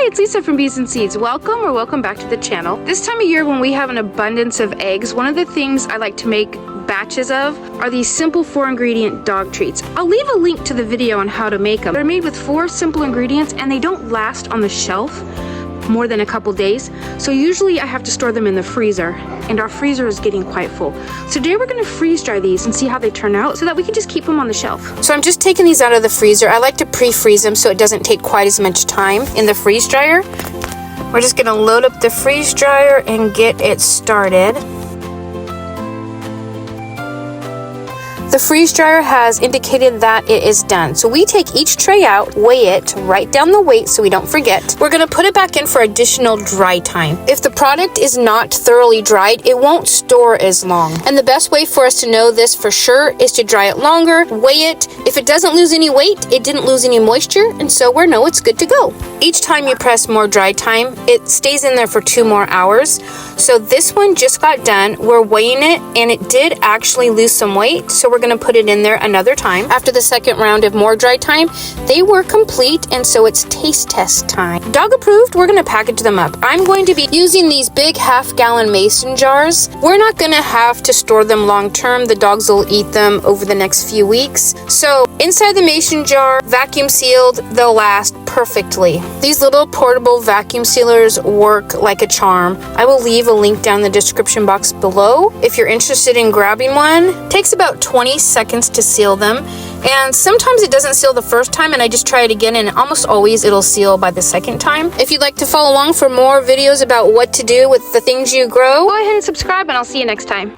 it's Lisa from Bees and Seeds. Welcome back to the channel. This time of year when we have an abundance of eggs, one of the things I like to make batches of are these simple 4-ingredient dog treats. I'll leave a link to the video on how to make them. They're made with 4 simple ingredients and they don't last on the shelf more than a couple days. So usually I have to store them in the freezer, and our freezer is getting quite full. So today we're gonna freeze dry these and see how they turn out so that we can just keep them on the shelf. So I'm just taking these out of the freezer. I like to pre-freeze them so it doesn't take quite as much time in the freeze dryer. We're just gonna load up the freeze dryer and get it started. The freeze dryer has indicated that it is done. So we take each tray out, weigh it, write down the weight so we don't forget. We're gonna put it back in for additional dry time. If the product is not thoroughly dried, it won't store as long. And the best way for us to know this for sure is to dry it longer, weigh it. If it doesn't lose any weight, it didn't lose any moisture, and so we know it's good to go. Each time you press more dry time, it stays in there for 2 more hours. So this one just got done. We're weighing it, and it did actually lose some weight, so we're gonna put it in there another time. After the second round of more dry time, they were complete, and so it's taste test time. Dog approved, we're gonna package them up. I'm going to be using these big half-gallon mason jars. We're not gonna have to store them long term. The dogs will eat them over the next few weeks. So inside the mason jar, vacuum sealed, they'll last perfectly. These little portable vacuum sealers work like a charm. I will leave a link down in the description box below if you're interested in grabbing one. It takes about 20 seconds to seal them, and sometimes it doesn't seal the first time, and I just try it again, and almost always it'll seal by the second time. If you'd like to follow along for more videos about what to do with the things you grow, go ahead and subscribe, and I'll see you next time.